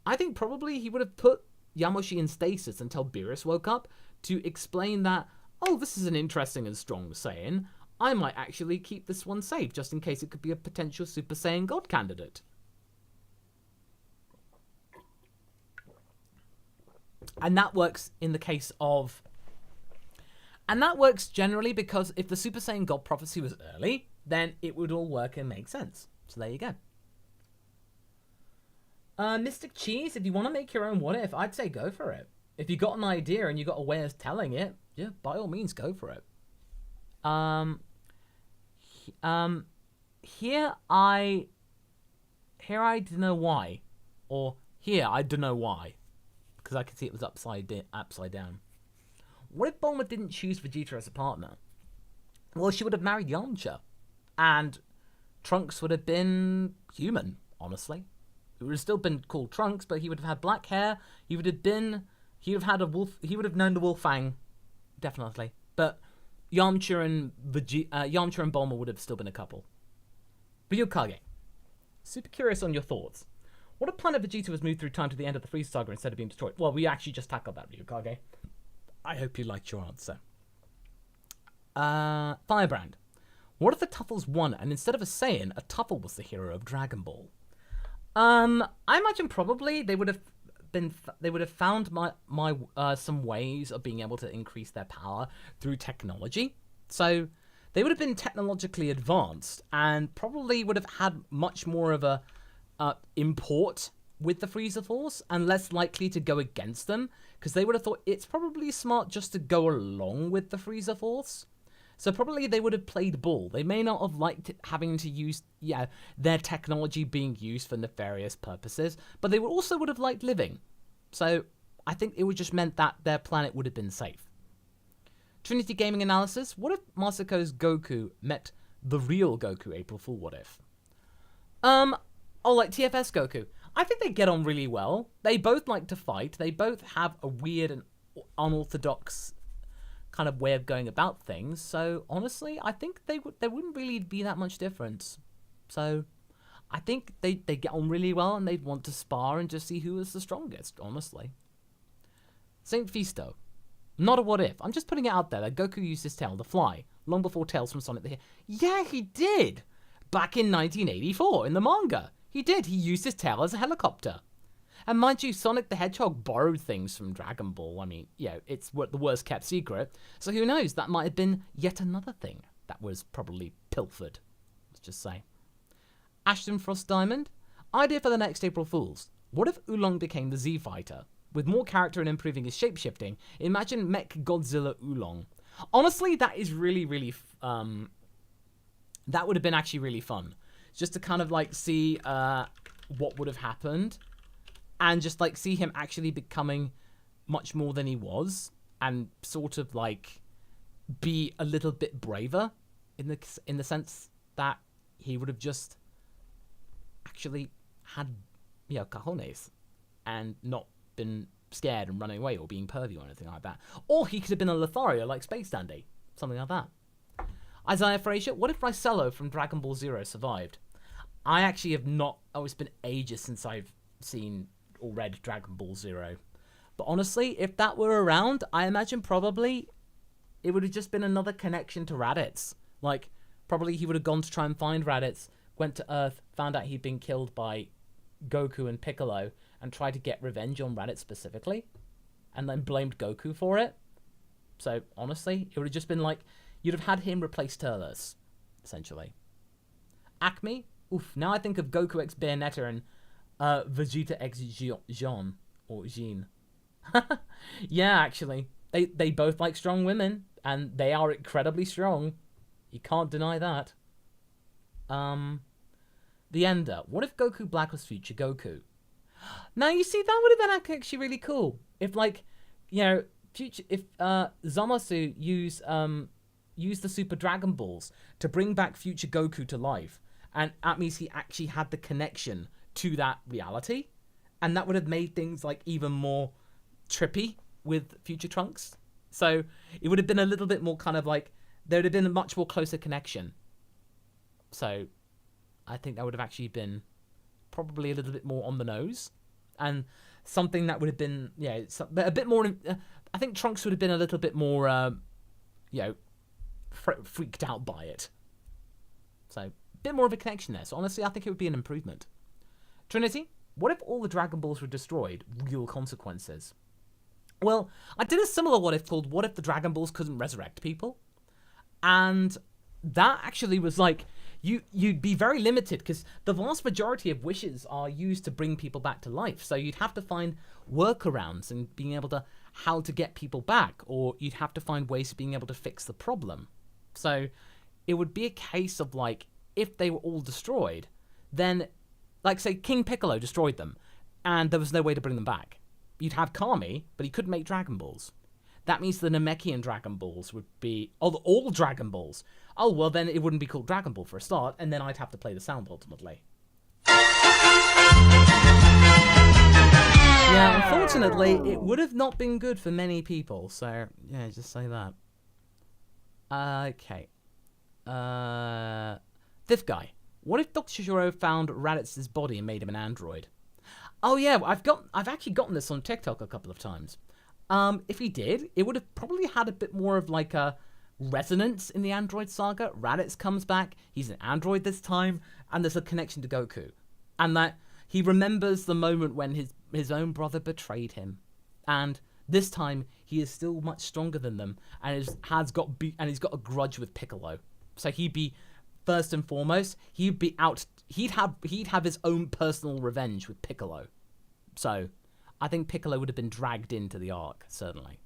I think probably he would have put Yamoshi in stasis until Beerus woke up to explain that, oh, this is an interesting and strong Saiyan. I might actually keep this one safe, just in case it could be a potential Super Saiyan God candidate. And that works in the case of... And that works generally because if the Super Saiyan God prophecy was early, then it would all work and make sense. So there you go. Mystic Cheese, if you want to make your own what if, I'd say go for it. If you got an idea and you got a way of telling it, yeah, by all means, go for it. Here I don't know why, or here I don't know why, because I could see it was upside down. What if Bulma didn't choose Vegeta as a partner? Well, she would have married Yamcha, and Trunks would have been human. Honestly, it would have still been called Trunks, but he would have had black hair. He would have had a wolf. He would have known the Wolf Fang, definitely. But Yamcha and Bulma would have still been a couple. Ryukage. Super curious on your thoughts. What if Planet Vegeta was moved through time to the end of the Frieza saga instead of being destroyed? Well, we actually just tackled that, Ryukage. I hope you liked your answer. Firebrand. What if the Tuffles won and instead of a Saiyan, a Tuffle was the hero of Dragon Ball? I imagine probably they would have found some ways of being able to increase their power through technology. So they would have been technologically advanced and probably would have had much more of a import with the Frieza Force and less likely to go against them, because they would have thought it's probably smart just to go along with the Frieza Force. So probably they would have played ball. They may not have liked having to use, their technology being used for nefarious purposes, but they also would have liked living. So I think it would just meant that their planet would have been safe. Trinity Gaming Analysis: what if Masako's Goku met the real Goku? April Fool, what if? Like TFS Goku. I think they get on really well. They both like to fight. They both have a weird and unorthodox kind of way of going about things. So honestly, I think there wouldn't really be that much difference. So I think they get on really well, and they'd want to spar and just see who is the strongest, honestly. Saint Fisto. Not a what if. I'm just putting it out there that Goku used his tail to fly, long before Tails from Sonic the Hedgehog. Yeah, he did! Back in 1984, in the manga. He did. He used his tail as a helicopter. And mind you, Sonic the Hedgehog borrowed things from Dragon Ball. I mean, it's the worst kept secret. So who knows, that might have been yet another thing that was probably pilfered. Let's just say. Ashton Frost Diamond. Idea for the next April Fools. What if Oolong became the Z Fighter? With more character and improving his shapeshifting, imagine Mech Godzilla Oolong. Honestly, that is really, really... that would have been actually really fun. Just to kind of like see what would have happened. And just like see him actually becoming much more than he was. And sort of like be a little bit braver. In the sense that he would have just actually had, cojones. And not been scared and running away or being pervy or anything like that. Or he could have been a Lothario like Space Dandy. Something like that. Isaiah Frazier, what if Ricello from Dragon Ball Zero survived? I actually have not... Oh, it's been ages since I've seen or read Dragon Ball Zero. But honestly, if that were around, I imagine probably it would have just been another connection to Raditz. Like, probably he would have gone to try and find Raditz, went to Earth, found out he'd been killed by Goku and Piccolo, and tried to get revenge on Raditz specifically, and then blamed Goku for it. So, honestly, it would have just been like... You'd have had him replace Turles, essentially. Acme? Oof, now I think of Goku X Bayonetta and Vegeta X Jean. Or Jean. Yeah, actually. They both like strong women, and they are incredibly strong. You can't deny that. The Ender. What if Goku Black was future Goku? Now, you see, that would have been actually really cool. If, like, if Zamasu use the Super Dragon Balls to bring back future Goku to life. And that means he actually had the connection to that reality. And that would have made things like even more trippy with future Trunks. So it would have been a little bit more kind of like, there would have been a much more closer connection. So I think that would have actually been probably a little bit more on the nose. And something that would have been, a bit more, I think Trunks would have been a little bit more, freaked out by it. So, a bit more of a connection there. So, honestly, I think it would be an improvement. Trinity, what if all the Dragon Balls were destroyed? Real consequences. Well, I did a similar what if called What If the Dragon Balls Couldn't Resurrect People? And that actually was like, you'd be very limited because the vast majority of wishes are used to bring people back to life. So you'd have to find workarounds and being able to, how to get people back, or you'd have to find ways of being able to fix the problem. So it would be a case of like, if they were all destroyed, then like say King Piccolo destroyed them and there was no way to bring them back. You'd have Kami, but he couldn't make Dragon Balls. That means the Namekian Dragon Balls would be all Dragon Balls. Oh, well then it wouldn't be called Dragon Ball for a start, and then I'd have to play the sound ultimately. Yeah, unfortunately, it would have not been good for many people, so yeah, just say that. Okay. Fifth guy. What if Dr. Shishiro found Raditz's body and made him an android? Oh yeah, I've actually gotten this on TikTok a couple of times. If he did, it would have probably had a bit more of like a resonance in the android saga. Raditz comes back, he's an android this time, and there's a connection to Goku. And that he remembers the moment when his own brother betrayed him. And this time, he is still much stronger than them, and he's got a grudge with Piccolo. So he'd be first and foremost, he'd be out. He'd have his own personal revenge with Piccolo. So, I think Piccolo would have been dragged into the arc, certainly.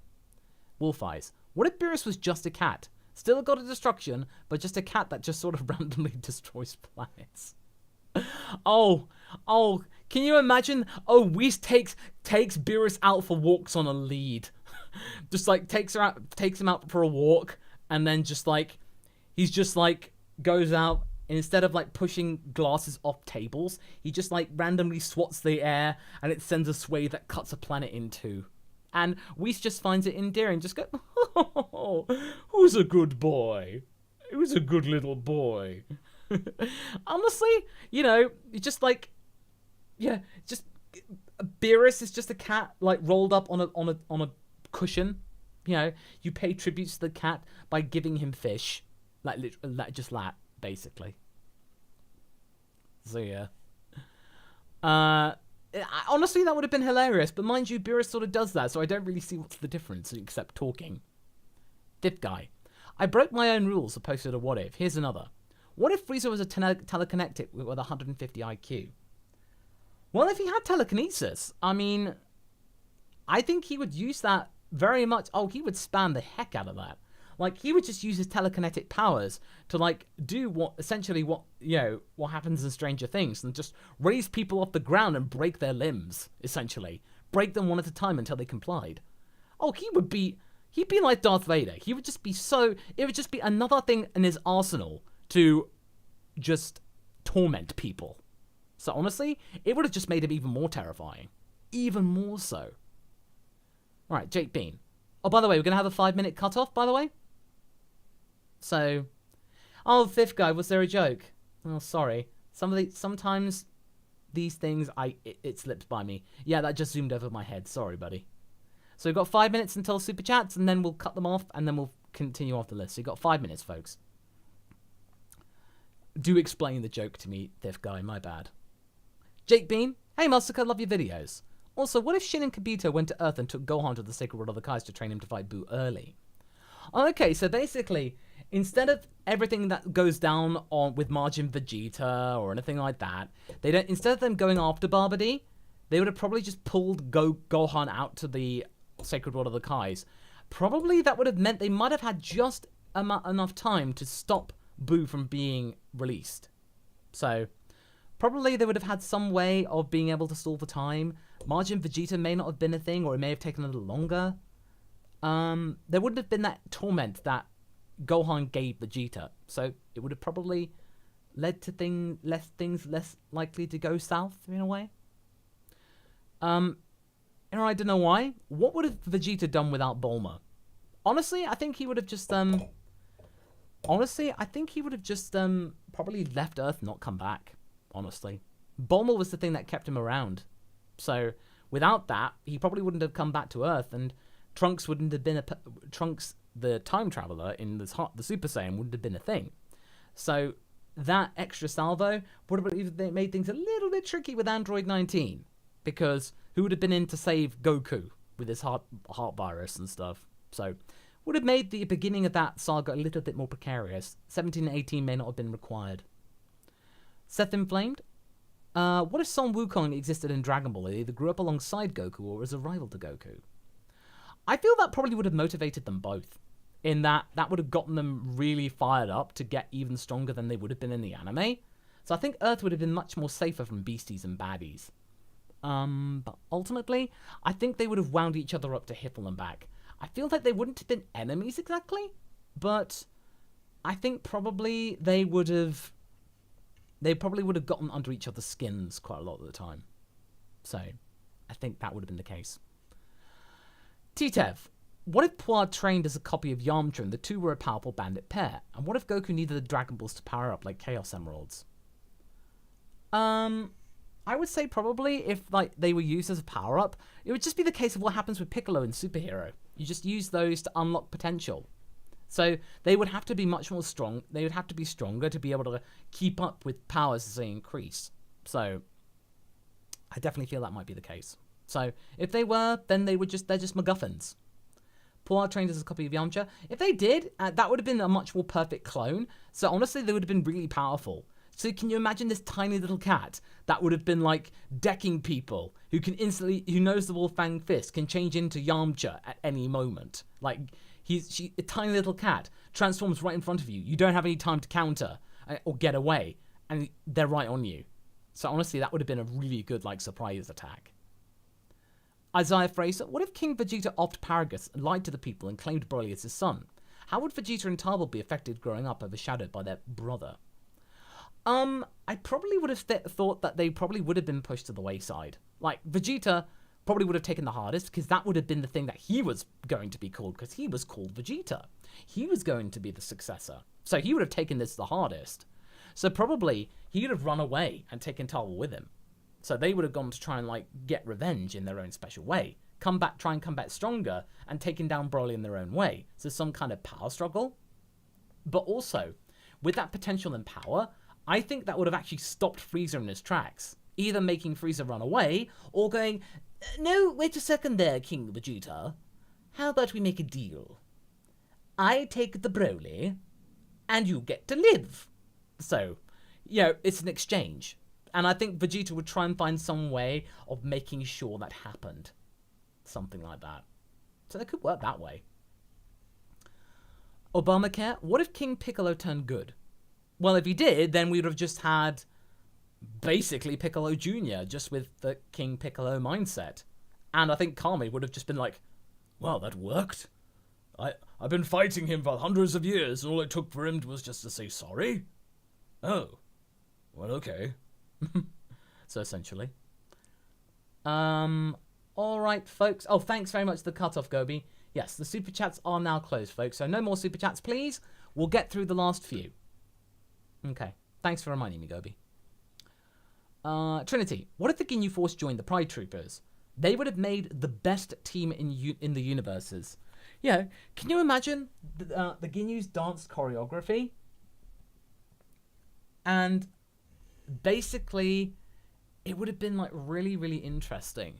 Wolf Eyes. What if Beerus was just a cat? Still a god of destruction, but just a cat that just sort of randomly destroys planets. Oh, can you imagine? Oh, Whis takes Beerus out for walks on a lead. Just like takes him out for a walk, and then just like he's just like goes out, and instead of like pushing glasses off tables, he just like randomly swats the air and it sends a sway that cuts a planet in two. And Whis just finds it endearing, just go, oh, who's a good boy? Who's a good little boy? Honestly, you know, just like, yeah, just Beerus is just a cat like rolled up on a cushion. You know, you pay tributes to the cat by giving him fish, like just that basically. So yeah, honestly, that would have been hilarious. But mind you, Beerus sort of does that, so I don't really see what's the difference except talking. Fifth guy, I broke my own rules. I posted a what if. Here's another. What if Frieza was a telekinetic with 150 IQ? Well, if he had telekinesis, I mean, I think he would use that very much. Oh, he would spam the heck out of that. Like, he would just use his telekinetic powers to, like, do what happens in Stranger Things and just raise people off the ground and break their limbs, essentially. Break them one at a time until they complied. Oh, he'd be like Darth Vader. He would just be it would just be another thing in his arsenal to just torment people. So honestly, it would have just made him even more terrifying. Even more so. Alright, Jake Bean. Oh, by the way, we're going to have a 5-minute cutoff, by the way. So, fifth guy, was there a joke? Oh, sorry. Sometimes these things, it slips by me. Yeah, that just zoomed over my head. Sorry, buddy. So we've got 5 minutes until Super Chats, and then we'll cut them off, and then we'll continue off the list. So you've got 5 minutes, folks. Do explain the joke to me, fifth guy, my bad. Jake Bean, hey Masako, love your videos. Also, what if Shin and Kabuto went to Earth and took Gohan to the Sacred World of the Kais to train him to fight Buu early? Okay, so basically, instead of everything that goes down on with Majin Vegeta or anything like that, instead of them going after Babidi, they would have probably just pulled Gohan out to the Sacred World of the Kais. Probably that would have meant they might have had just enough time to stop Buu from being released. So, probably they would have had some way of being able to stall the time. Majin Vegeta may not have been a thing, or it may have taken a little longer. There wouldn't have been that torment that Gohan gave Vegeta. So, it would have probably led to things less likely to go south, in a way. And I don't know why. What would have Vegeta done without Bulma? Honestly, I think he would have just, probably left Earth, not come back. Honestly, Bulma was the thing that kept him around. So without that, he probably wouldn't have come back to Earth, and Trunks wouldn't have been Trunks, the time traveler in the Super Saiyan, wouldn't have been a thing. So that extra salvo would have made things a little bit tricky with Android 19, because who would have been in to save Goku with his heart virus and stuff? So would have made the beginning of that saga a little bit more precarious. 17 and 18 may not have been required. Seth Inflamed. What if Son Wukong existed in Dragon Ball? They either grew up alongside Goku or as a rival to Goku. I feel that probably would have motivated them both, in that would have gotten them really fired up to get even stronger than they would have been in the anime. So I think Earth would have been much more safer from beasties and baddies. But ultimately, I think they would have wound each other up to Hiffle and back. I feel like they wouldn't have been enemies exactly, but I think probably they probably would have gotten under each other's skins quite a lot of the time. So, I think that would have been the case. T-Tev, what if Puar trained as a copy of Yamcha and the two were a powerful bandit pair? And what if Goku needed the Dragon Balls to power up like Chaos Emeralds? I would say probably if they were used as a power-up, it would just be the case of what happens with Piccolo in Superhero. You just use those to unlock potential. So they would have to be much more strong. They would have to be stronger to be able to keep up with powers as they increase. So I definitely feel that might be the case. So if they were, then they're just MacGuffins. Pull out trained as a copy of Yamcha. If they did, that would have been a much more perfect clone. So honestly, they would have been really powerful. So can you imagine this tiny little cat that would have been like decking people, who who knows the Wolfang Fist, can change into Yamcha at any moment. Like a tiny little cat transforms right in front of you. You don't have any time to counter or get away, and they're right on you. So honestly, that would have been a really good like surprise attack. Isaiah Fraser, what if King Vegeta offed Paragus and lied to the people and claimed Broly as his son? How would Vegeta and Tarbell be affected growing up, overshadowed by their brother? I probably would have thought that they probably would have been pushed to the wayside. Like, Vegeta probably would have taken the hardest, because that would have been the thing that he was going to be called, because he was called Vegeta. He was going to be the successor. So he would have taken this the hardest. So probably he would have run away and taken Tarbell with him. So they would have gone to try and like get revenge in their own special way. Try and come back stronger and taking down Broly in their own way. So some kind of power struggle. But also, with that potential and power, I think that would have actually stopped Frieza in his tracks. Either making Frieza run away, or going, no, wait a second there, King Vegeta. How about we make a deal? I take the Broly, and you get to live. So, it's an exchange. And I think Vegeta would try and find some way of making sure that happened. Something like that. So it could work that way. Obamacare, what if King Piccolo turned good? Well, if he did, then we would have just had basically Piccolo Jr., just with the King Piccolo mindset. And I think Kami would have just been like, well, that worked. I've been fighting him for hundreds of years, and all it took for him was just to say sorry? Oh. Well, okay. So essentially. Alright, folks. Oh, thanks very much for the cutoff, Gobi. Yes, the super chats are now closed, folks. So no more super chats, please. We'll get through the last few. Okay. Thanks for reminding me, Gobi. Trinity, what if the Ginyu Force joined the Pride Troopers? They would have made the best team in the universes. Yeah, can you imagine the Ginyu's dance choreography? And basically, it would have been like really, really interesting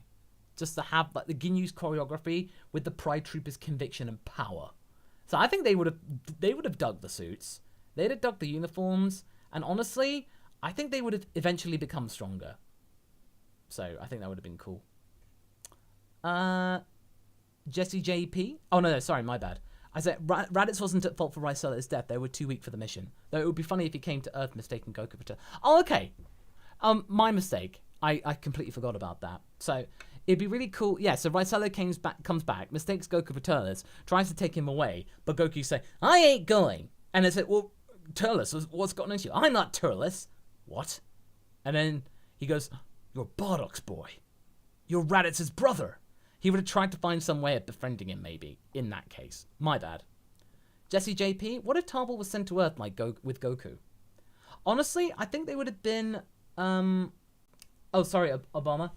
just to have like the Ginyu's choreography with the Pride Troopers' conviction and power. So I think they would have dug the suits, they'd have dug the uniforms, and honestly, I think they would have eventually become stronger. So I think that would have been cool. Jesse JP. Oh no, sorry, my bad. I said Raditz wasn't at fault for Raicella's death. They were too weak for the mission. Though it would be funny if he came to Earth mistaking Goku for... Oh, okay. My mistake. I completely forgot about that. So it'd be really cool. Yeah, so Raicella comes back, mistakes Goku for Turles, tries to take him away, but Goku say, I ain't going. And they say, well, Turles, what's gotten into you? I'm not Turles. What? And then he goes, you're Bardock's boy. You're Raditz's brother. He would have tried to find some way of befriending him, maybe, in that case. My bad. Jesse JP, what if Tarbell was sent to Earth like with Goku? Honestly, I think they would have been... Oh, sorry, Obama.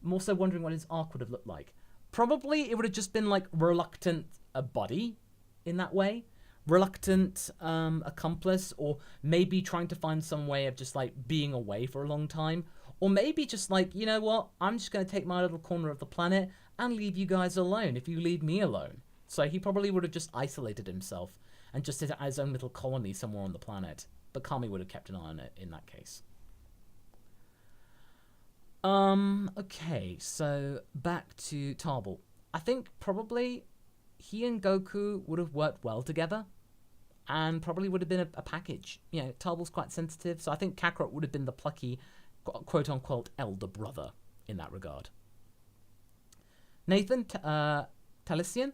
I'm also wondering what his arc would have looked like. Probably it would have just been, like, reluctant buddy in that way. Reluctant accomplice, or maybe trying to find some way of just, like, being away for a long time. Or maybe just like, you know what, I'm just going to take my little corner of the planet and leave you guys alone if you leave me alone. So he probably would have just isolated himself and just had his own little colony somewhere on the planet. But Kami would have kept an eye on it in that case. Okay, so back to Tarbell. I think probably he and Goku would have worked well together and probably would have been a package. You know, Tarbell's quite sensitive, so I think Kakarot would have been the plucky, quote-unquote, elder brother in that regard. Nathan Talisian,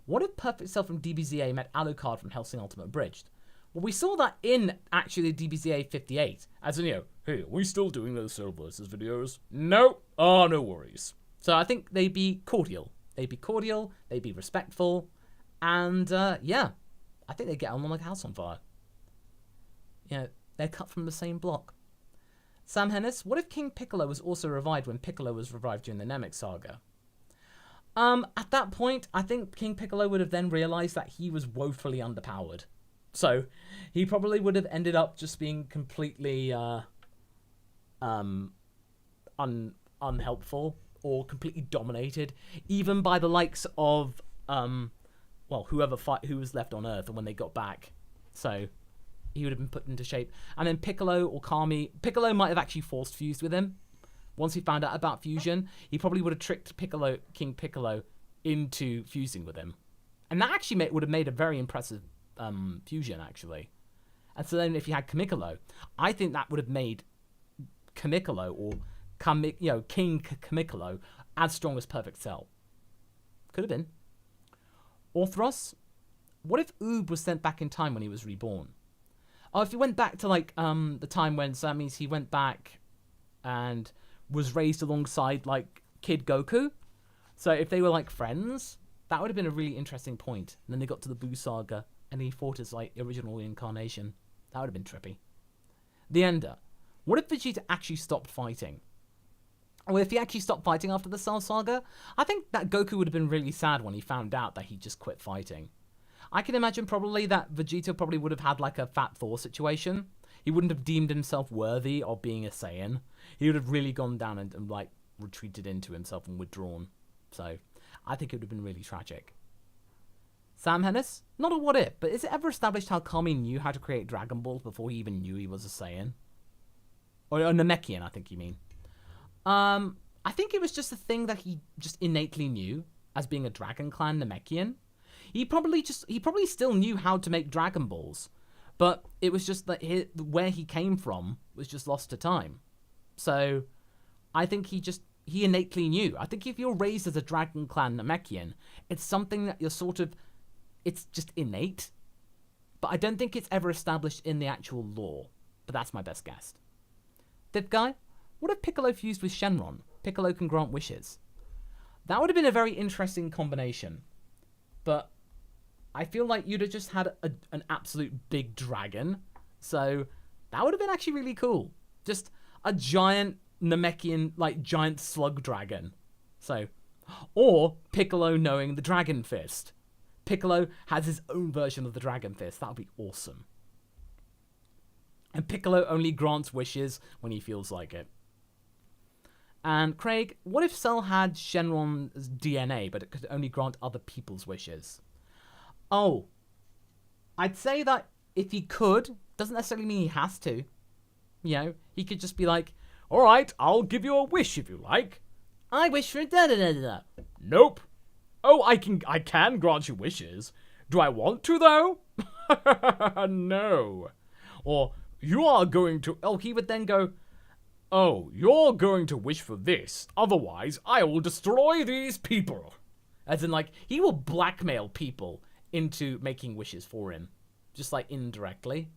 what if Perfect Cell from DBZA met Alucard from Hellsing Ultimate Abridged? Well, we saw that in, actually, DBZA 58. As in, you know, hey, are we still doing those Cell versus videos? No. Oh, no worries. So I think they'd be cordial. They'd be respectful, and, yeah, I think they'd get on like a house on fire. You know, they're cut from the same block. Sam Hennis, what if King Piccolo was also revived when Piccolo was revived during the Namek saga? At that point, I think King Piccolo would have then realized that he was woefully underpowered. So, he probably would have ended up just being completely, unhelpful or completely dominated, even by the likes of, well, who was left on Earth, and when they got back. So he would have been put into shape. And then Piccolo or Kami, Piccolo might have actually force fused with him. Once he found out about fusion, he probably would have tricked King Piccolo into fusing with him. And that actually would have made a very impressive fusion, actually. And so then if you had Kamikolo, I think that would have made Kamikolo or King Kamikolo as strong as Perfect Cell. Could have been. Orthros, what if Oob was sent back in time when he was reborn? Oh, if he went back to like the time when, so that means he went back and was raised alongside like Kid Goku. So if they were like friends, that would have been a really interesting point. And then they got to the Buu Saga and he fought his like original incarnation. That would have been trippy. The Ender. What if Vegeta actually stopped fighting? Well, if he actually stopped fighting after the Cell Saga, I think that Goku would have been really sad when he found out that he just quit fighting. I can imagine probably that Vegeta probably would have had like a Fat Thor situation. He wouldn't have deemed himself worthy of being a Saiyan. He would have really gone down and like retreated into himself and withdrawn. So I think it would have been really tragic. Sam Hennis, not a what if, but is it ever established how Kami knew how to create Dragon Balls before he even knew he was a Saiyan? Or a Namekian, I think you mean. I think it was just a thing that he just innately knew as being a Dragon Clan Namekian. He probably still knew how to make Dragon Balls, but it was just that where he came from was just lost to time. So I think he innately knew. I think if you're raised as a Dragon Clan Namekian, it's something that it's just innate. But I don't think it's ever established in the actual lore. But that's my best guess. Fifth guy, what if Piccolo fused with Shenron? Piccolo can grant wishes. That would have been a very interesting combination. But I feel like you'd have just had an absolute big dragon. So that would have been actually really cool. Just a giant Namekian, like giant slug dragon. So, or Piccolo knowing the Dragon Fist. Piccolo has his own version of the Dragon Fist. That would be awesome. And Piccolo only grants wishes when he feels like it. And Craig, what if Cell had Shenron's DNA, but it could only grant other people's wishes? Oh, I'd say that if he could, doesn't necessarily mean he has to. You know, he could just be like, all right, I'll give you a wish if you like. I wish for da-da-da-da. Nope. Oh, I can grant you wishes. Do I want to, though? No. Or, you are going to... Oh, he would then go, oh, you're going to wish for this. Otherwise, I will destroy these people. As in, like, he will blackmail people into making wishes for him. Just, like, indirectly.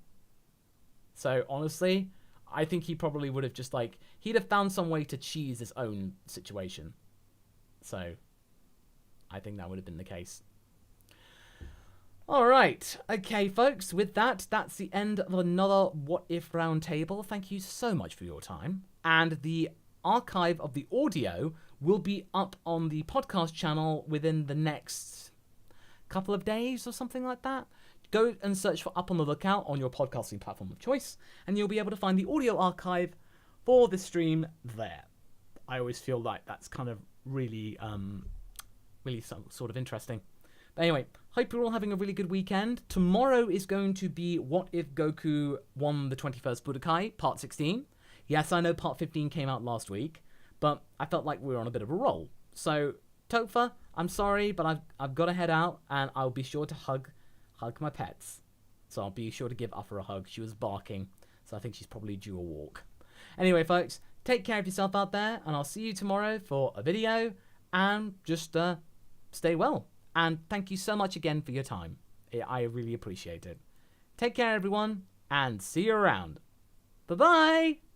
So, honestly, I think he probably would have just, like... He'd have found some way to cheese his own situation. So, I think that would have been the case. Alright, okay folks, with that, that's the end of another What If Roundtable. Thank you so much for your time. And the archive of the audio will be up on the podcast channel within the next couple of days or something like that. Go and search for Up on the Lookout on your podcasting platform of choice, and you'll be able to find the audio archive for the stream there. I always feel like that's kind of really sort of interesting. But anyway, hope you're all having a really good weekend. Tomorrow is going to be What If Goku Won the 21st Budokai, Part 16. Yes, I know Part 15 came out last week, but I felt like we were on a bit of a roll. So, Topher, I'm sorry, but I've got to head out, and I'll be sure to hug my pets. So I'll be sure to give Uffer a hug. She was barking, so I think she's probably due a walk. Anyway, folks, take care of yourself out there, and I'll see you tomorrow for a video, and just stay well. And thank you so much again for your time. I really appreciate it. Take care, everyone, and see you around. Bye-bye!